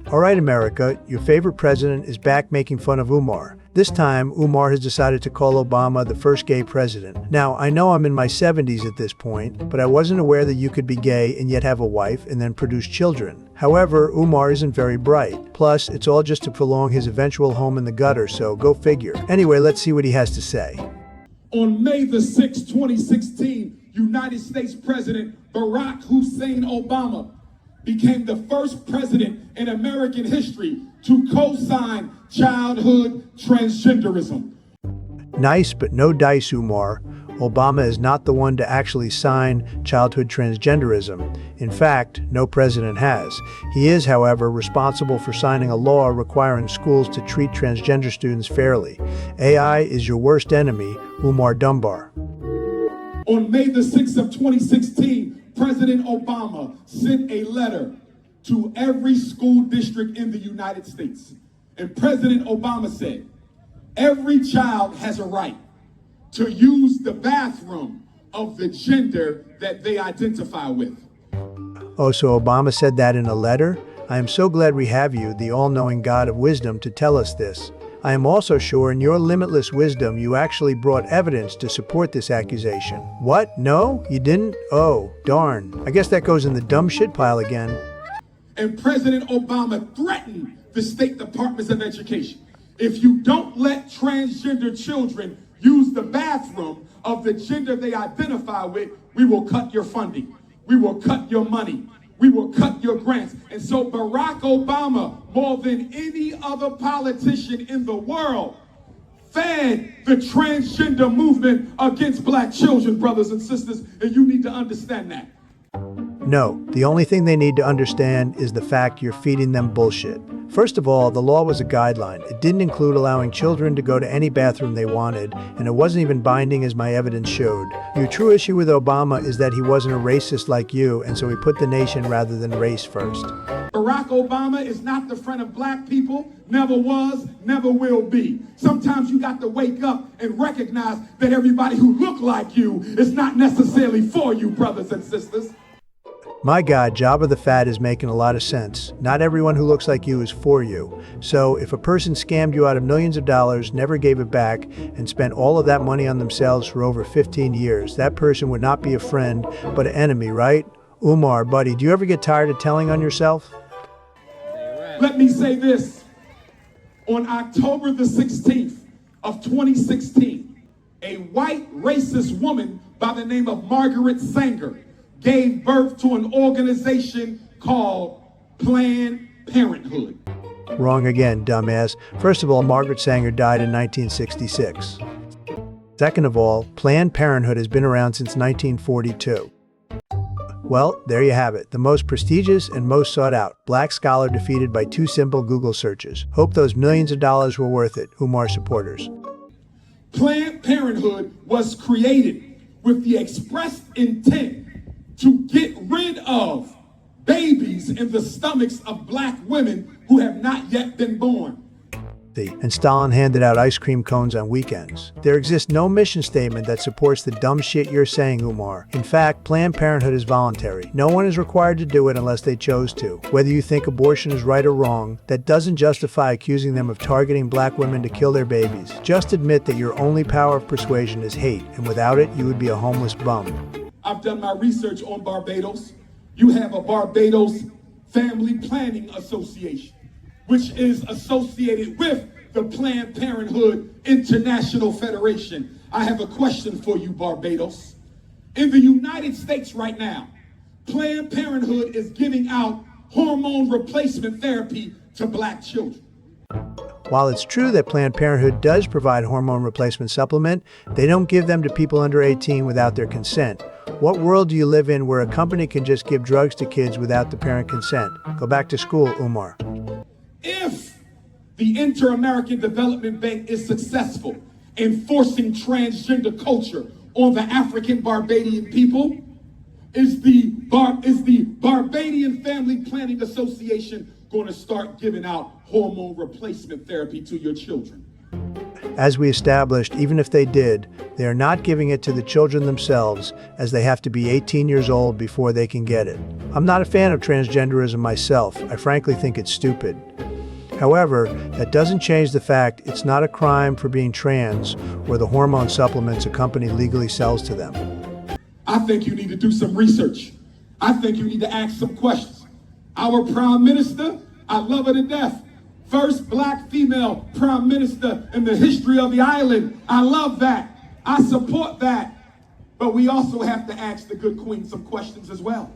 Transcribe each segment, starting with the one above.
All right, America, your favorite president is back making fun of Umar. This time, Umar has decided to call Obama the first gay president. Now, I know I'm in my 70s at this point, but I wasn't aware that you could be gay and yet have a wife and then produce children. However, Umar isn't very bright. Plus, it's all just to prolong his eventual home in the gutter, so go figure. Anyway, let's see what he has to say. On May the 6th, 2016, United States President Barack Hussein Obama became the first president in American history to co-sign childhood transgenderism. Nice, but no dice, Umar. Obama is not the one to actually sign childhood transgenderism. In fact, no president has. He is, however, responsible for signing a law requiring schools to treat transgender students fairly. AI is your worst enemy, Umar Dunbar. On May the 6th of 2016, President Obama sent a letter to every school district in the United States. And President Obama said, every child has a right to use the bathroom of the gender that they identify with. Oh, so Obama said that in a letter? I am so glad we have you, the all-knowing God of wisdom, to tell us this. I am also sure in your limitless wisdom you actually brought evidence to support this accusation. What? No? You didn't? Oh, darn. I guess that goes in the dumb shit pile again. And President Obama threatened the state departments of education. If you don't let transgender children use the bathroom of the gender they identify with, we will cut your funding. We will cut your money. We will cut your grants. And so Barack Obama, more than any other politician in the world, fed the transgender movement against black children, brothers and sisters, and you need to understand that. No, the only thing they need to understand is the fact you're feeding them bullshit. First of all, the law was a guideline. It didn't include allowing children to go to any bathroom they wanted, and it wasn't even binding as my evidence showed. Your true issue with Obama is that he wasn't a racist like you, and so he put the nation rather than race first. Barack Obama is not the friend of black people, never was, never will be. Sometimes you got to wake up and recognize that everybody who look like you is not necessarily for you, brothers and sisters. My God, Jabba the Fat is making a lot of sense. Not everyone who looks like you is for you. So if a person scammed you out of millions of dollars, never gave it back, and spent all of that money on themselves for over 15 years, that person would not be a friend, but an enemy, right? Umar, buddy, do you ever get tired of telling on yourself? Let me say this. On October the 16th of 2016, a white racist woman by the name of Margaret Sanger gave birth to an organization called Planned Parenthood. Wrong again, dumbass. First of all, Margaret Sanger died in 1966. Second of all, Planned Parenthood has been around since 1942. Well, there you have it. The most prestigious and most sought out. Black scholar defeated by 2 simple Google searches. Hope those millions of dollars were worth it, Umar supporters. Planned Parenthood was created with the express intent to get rid of babies in the stomachs of black women who have not yet been born. And Stalin handed out ice cream cones on weekends. There exists no mission statement that supports the dumb shit you're saying, Umar. In fact, Planned Parenthood is voluntary. No one is required to do it unless they chose to. Whether you think abortion is right or wrong, that doesn't justify accusing them of targeting black women to kill their babies. Just admit that your only power of persuasion is hate, and without it, you would be a homeless bum. I've done my research on Barbados. You have a Barbados Family Planning Association, which is associated with the Planned Parenthood International Federation. I have a question for you, Barbados. In the United States right now, Planned Parenthood is giving out hormone replacement therapy to black children. While it's true that Planned Parenthood does provide hormone replacement supplement, they don't give them to people under 18 without their consent. What world do you live in where a company can just give drugs to kids without the parent consent? Go back to school, Umar. If the Inter-American Development Bank is successful in forcing transgender culture on the African Barbadian people, is the Barbadian Family Planning Association going to start giving out hormone replacement therapy to your children? As we established, even if they did, they are not giving it to the children themselves, as they have to be 18 years old before they can get it. I'm not a fan of transgenderism myself. I frankly think it's stupid. However, that doesn't change the fact it's not a crime for being trans or the hormone supplements a company legally sells to them. I think you need to do some research. I think you need to ask some questions. Our prime minister, I love her to death. First black female prime minister in the history of the island. I love that. I support that. But we also have to ask the good queen some questions as well.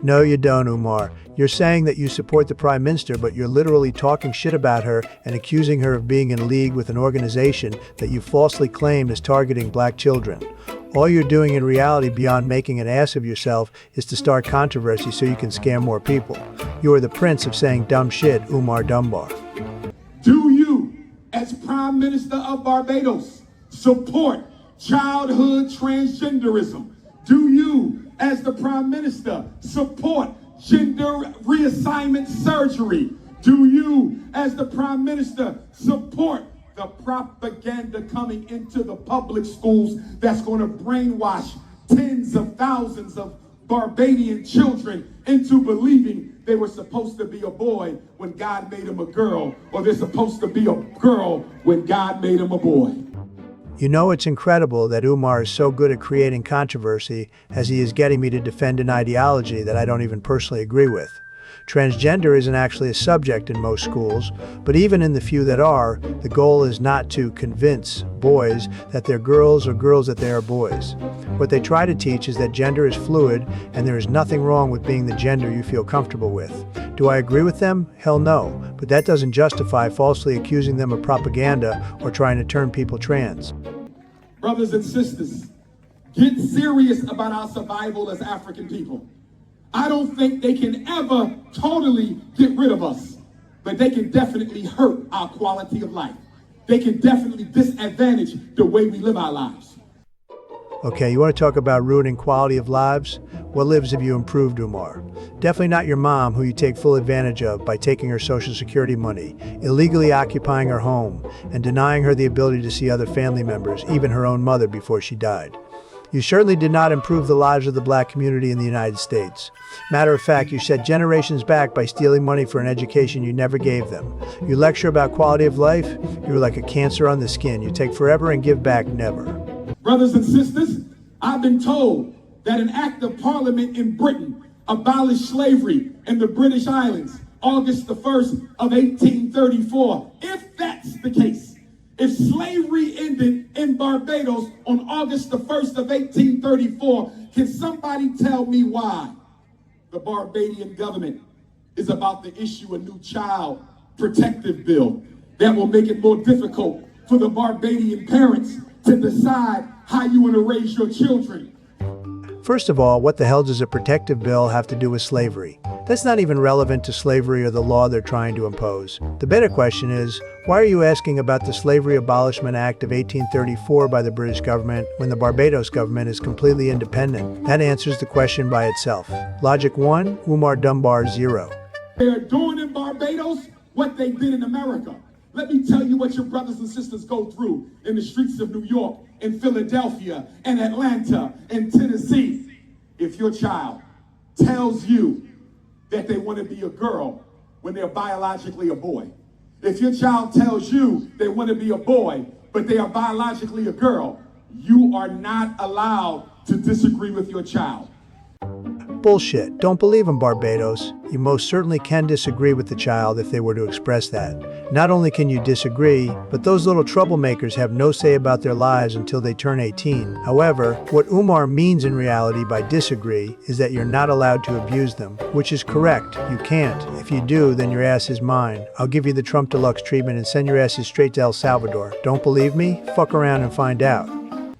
No, you don't, Umar. You're saying that you support the Prime Minister, but you're literally talking shit about her and accusing her of being in league with an organization that you falsely claim is targeting black children. All you're doing in reality, beyond making an ass of yourself, is to start controversy so you can scare more people. You are the prince of saying dumb shit, Umar Dunbar. Do you, as Prime Minister of Barbados, support childhood transgenderism? Do you, as the Prime Minister, support gender reassignment surgery? Do you, as the Prime Minister, support the propaganda coming into the public schools that's going to brainwash tens of thousands of Barbadian children into believing they were supposed to be a boy when God made them a girl, or they're supposed to be a girl when God made them a boy? You know, it's incredible that Umar is so good at creating controversy as he is getting me to defend an ideology that I don't even personally agree with. Transgender isn't actually a subject in most schools, but even in the few that are, the goal is not to convince boys that they're girls or girls that they are boys. What they try to teach is that gender is fluid and there is nothing wrong with being the gender you feel comfortable with. Do I agree with them? Hell no. But that doesn't justify falsely accusing them of propaganda or trying to turn people trans. Brothers and sisters, get serious about our survival as African people. I don't think they can ever totally get rid of us, but they can definitely hurt our quality of life. They can definitely disadvantage the way we live our lives. Okay, you want to talk about ruining quality of lives? What lives have you improved, Umar? Definitely not your mom, who you take full advantage of by taking her Social Security money, illegally occupying her home, and denying her the ability to see other family members, even her own mother, before she died. You certainly did not improve the lives of the black community in the United States. Matter of fact, you set generations back by stealing money for an education you never gave them. You lecture about quality of life? You're like a cancer on the skin. You take forever and give back never. Brothers and sisters, I've been told that an act of parliament in Britain abolished slavery in the British Islands, August the 1st of 1834. If that's the case, if slavery ended in Barbados on August the 1st of 1834, can somebody tell me why the Barbadian government is about to issue a new child protective bill that will make it more difficult for the Barbadian parents to decide how you want to raise your children? First of all, what the hell does a protective bill have to do with slavery? That's not even relevant to slavery or the law they're trying to impose. The better question is, why are you asking about the Slavery Abolishment Act of 1834 by the British government when the Barbados government is completely independent? That answers the question by itself. Logic 1, Umar Dunbar 0. They're doing in Barbados what they did in America. Let me tell you what your brothers and sisters go through in the streets of New York, in Philadelphia, and Atlanta, and Tennessee. If your child tells you that they want to be a girl when they're biologically a boy, if your child tells you they want to be a boy, but they are biologically a girl, you are not allowed to disagree with your child. Bullshit. Don't believe in Barbados. You most certainly can disagree with the child if they were to express that. Not only can you disagree, but those little troublemakers have no say about their lives until they turn 18. However, what Umar means in reality by disagree is that you're not allowed to abuse them, which is correct. You can't. If you do, then your ass is mine. I'll give you the Trump Deluxe treatment and send your asses straight to El Salvador. Don't believe me? Fuck around and find out.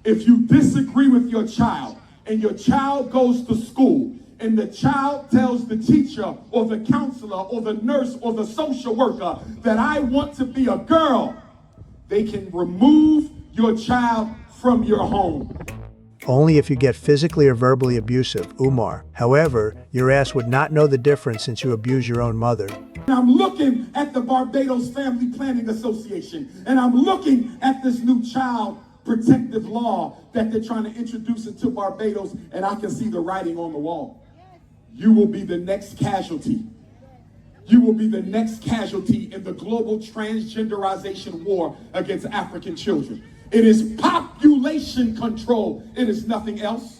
If you disagree with your child and your child goes to school and the child tells the teacher or the counselor or the nurse or the social worker that I want to be a girl, they can remove your child from your home. Only if you get physically or verbally abusive, Umar. However, your ass would not know the difference since you abuse your own mother. I'm looking at the Barbados Family Planning Association, and I'm looking at this new child protective law that they're trying to introduce into Barbados, and I can see the writing on the wall. You will be the next casualty. You will be the next casualty in the global transgenderization war against African children. It is population control. It is nothing else.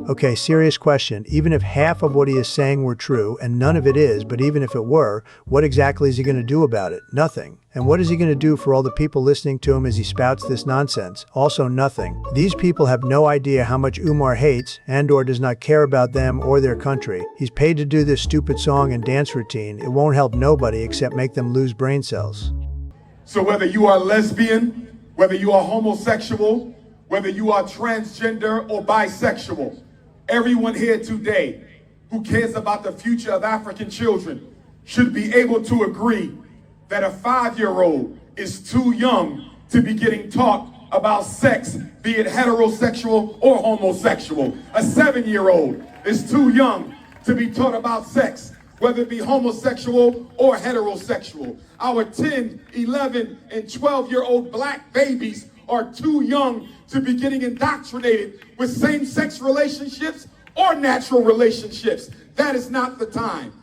Okay, serious question. Even if half of what he is saying were true, and none of it is, but even if it were, what exactly is he going to do about it? Nothing. And what is he going to do for all the people listening to him as he spouts this nonsense? Also nothing. These people have no idea how much Umar hates and/or does not care about them or their country. He's paid to do this stupid song and dance routine. It won't help nobody except make them lose brain cells. So whether you are lesbian, whether you are homosexual, whether you are transgender or bisexual, everyone here today who cares about the future of African children should be able to agree that a 5-year-old is too young to be getting taught about sex, be it heterosexual or homosexual. A 7-year-old is too young to be taught about sex, whether it be homosexual or heterosexual. Our 10, 11, and 12-year-old black babies are too young to be getting indoctrinated with same-sex relationships or natural relationships. That is not the time.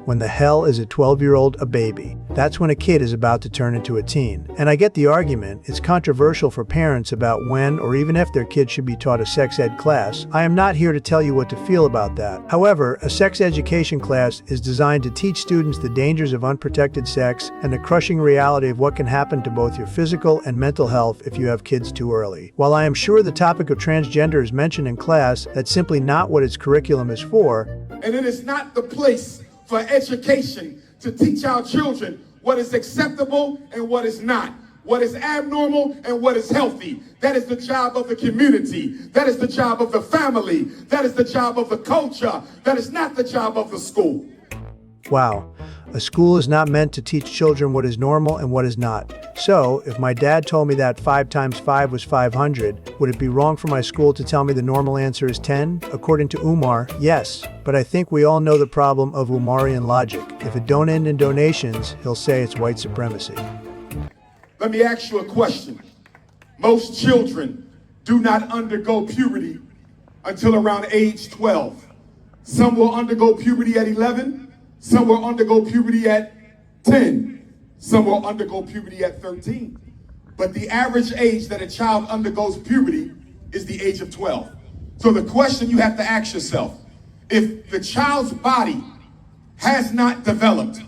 When the hell is a 12-year-old a baby? That's when a kid is about to turn into a teen. And I get the argument. It's controversial for parents about when or even if their kid should be taught a sex ed class. I am not here to tell you what to feel about that. However, a sex education class is designed to teach students the dangers of unprotected sex and the crushing reality of what can happen to both your physical and mental health if you have kids too early. While I am sure the topic of transgender is mentioned in class, that's simply not what its curriculum is for. And it is not the place for education to teach our children what is acceptable and what is not, what is abnormal and what is healthy. That is the job of the community. That is the job of the family. That is the job of the culture. That is not the job of the school. Wow. A school is not meant to teach children what is normal and what is not. So, if my dad told me that 5 times 5 was 500, would it be wrong for my school to tell me the normal answer is 10? According to Umar, yes. But I think we all know the problem of Umarian logic. If it don't end in donations, he'll say it's white supremacy. Let me ask you a question. Most children do not undergo puberty until around age 12. Some will undergo puberty at 11. Some will undergo puberty at 10. Some will undergo puberty at 13. But the average age that a child undergoes puberty is the age of 12. So the question you have to ask yourself, if the child's body has not developed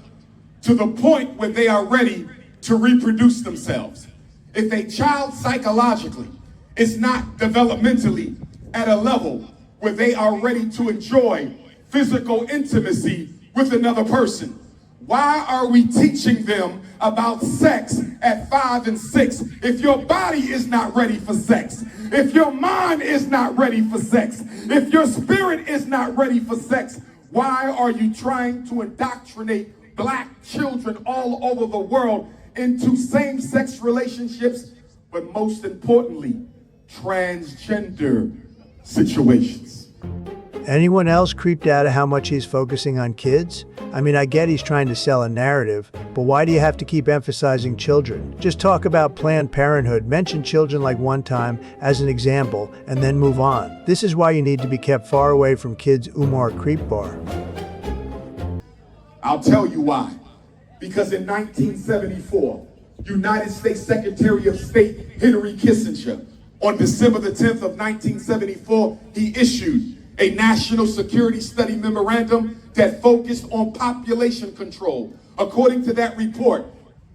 to the point where they are ready to reproduce themselves, if a child psychologically is not developmentally at a level where they are ready to enjoy physical intimacy with another person, why are we teaching them about sex at 5 and 6? If your body is not ready for sex, if your mind is not ready for sex, if your spirit is not ready for sex, why are you trying to indoctrinate black children all over the world into same-sex relationships, but most importantly, transgender situations? Anyone else creeped out at how much he's focusing on kids? I mean, I get he's trying to sell a narrative, but why do you have to keep emphasizing children? Just talk about Planned Parenthood, mention children like one time as an example, and then move on. This is why you need to be kept far away from kids' Umar creep bar. I'll tell you why. Because in 1974, United States Secretary of State Henry Kissinger, on December the 10th of 1974, he issued a national security study memorandum that focused on population control. According to that report,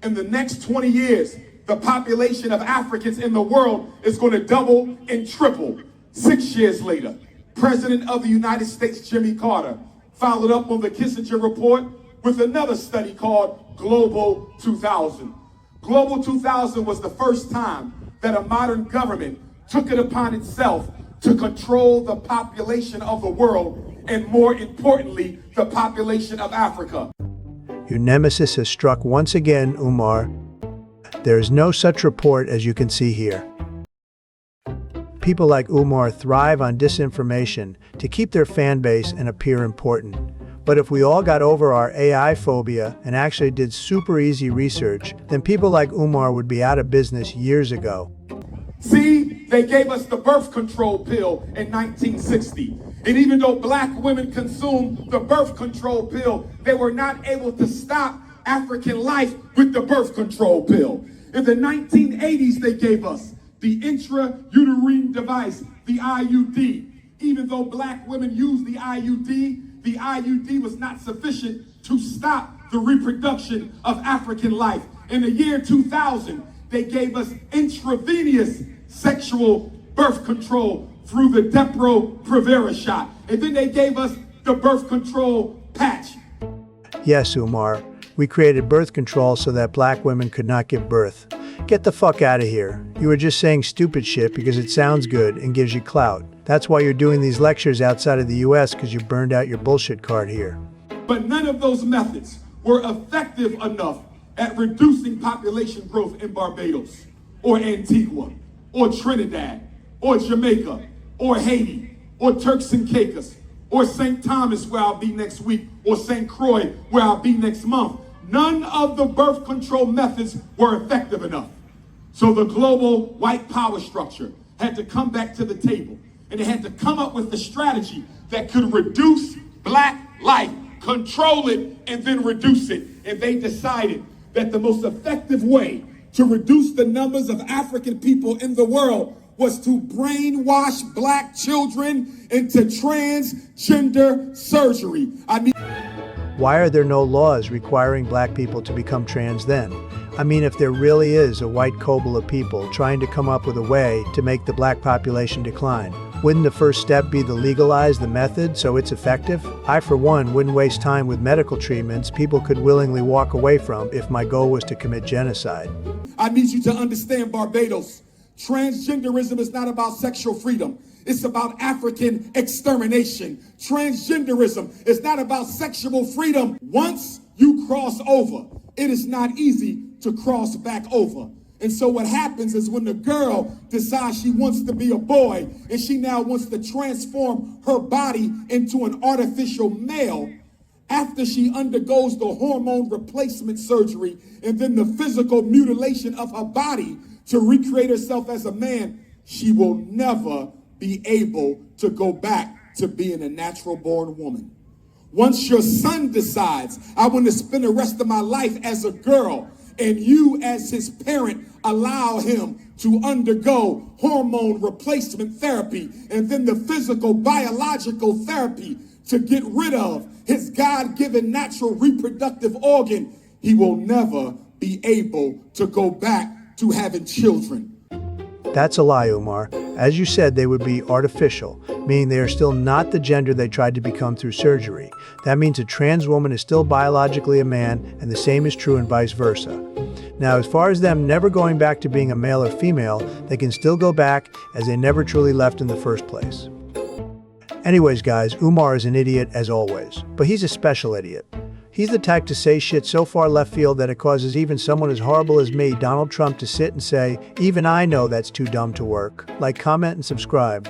in the next 20 years, the population of Africans in the world is going to double and triple. 6 years later, President of the United States, Jimmy Carter, followed up on the Kissinger report with another study called Global 2000. Global 2000 was the first time that a modern government took it upon itself to control the population of the world, and more importantly, the population of Africa. Your nemesis has struck once again, Umar. There is no such report as you can see here. People like Umar thrive on disinformation to keep their fan base and appear important. But if we all got over our AI phobia and actually did super easy research, then people like Umar would be out of business years ago. See, they gave us the birth control pill in 1960. And even though black women consumed the birth control pill, they were not able to stop African life with the birth control pill. In the 1980s, they gave us the intrauterine device, the IUD. Even though black women used the IUD was not sufficient to stop the reproduction of African life. In the year 2000, they gave us intravenous sexual birth control through the Depo-Provera shot. And then they gave us the birth control patch. Yes, Umar, we created birth control so that black women could not give birth. Get the fuck out of here. You were just saying stupid shit because it sounds good and gives you clout. That's why you're doing these lectures outside of the US, because you burned out your bullshit card here. But none of those methods were effective enough at reducing population growth in Barbados, or Antigua, or Trinidad, or Jamaica, or Haiti, or Turks and Caicos, or St. Thomas, where I'll be next week, or St. Croix, where I'll be next month. None of the birth control methods were effective enough. So the global white power structure had to come back to the table, and they had to come up with a strategy that could reduce black life, control it, and then reduce it. And they decided that the most effective way to reduce the numbers of African people in the world was to brainwash black children into transgender surgery. Why are there no laws requiring black people to become trans then? I mean, if there really is a white cabal of people trying to come up with a way to make the black population decline, wouldn't the first step be to legalize the method so it's effective? I, for one, wouldn't waste time with medical treatments people could willingly walk away from if my goal was to commit genocide. I need you to understand, Barbados, transgenderism is not about sexual freedom. It's about African extermination. Transgenderism is not about sexual freedom. Once you cross over, it is not easy to cross back over. And so what happens is when the girl decides she wants to be a boy and she now wants to transform her body into an artificial male, after she undergoes the hormone replacement surgery and then the physical mutilation of her body to recreate herself as a man, she will never be able to go back to being a natural born woman. Once your son decides, I want to spend the rest of my life as a girl, and you as his parent allow him to undergo hormone replacement therapy and then the physical biological therapy to get rid of his God-given natural reproductive organ, he will never be able to go back to having children. That's a lie, Umar. As you said, they would be artificial, meaning they are still not the gender they tried to become through surgery. That means a trans woman is still biologically a man, and the same is true and vice versa. Now, as far as them never going back to being a male or female, they can still go back as they never truly left in the first place. Anyways, guys, Umar is an idiot as always, but he's a special idiot. He's the type to say shit so far left field that it causes even someone as horrible as me, Donald Trump, to sit and say, even I know that's too dumb to work. Like, comment, and subscribe.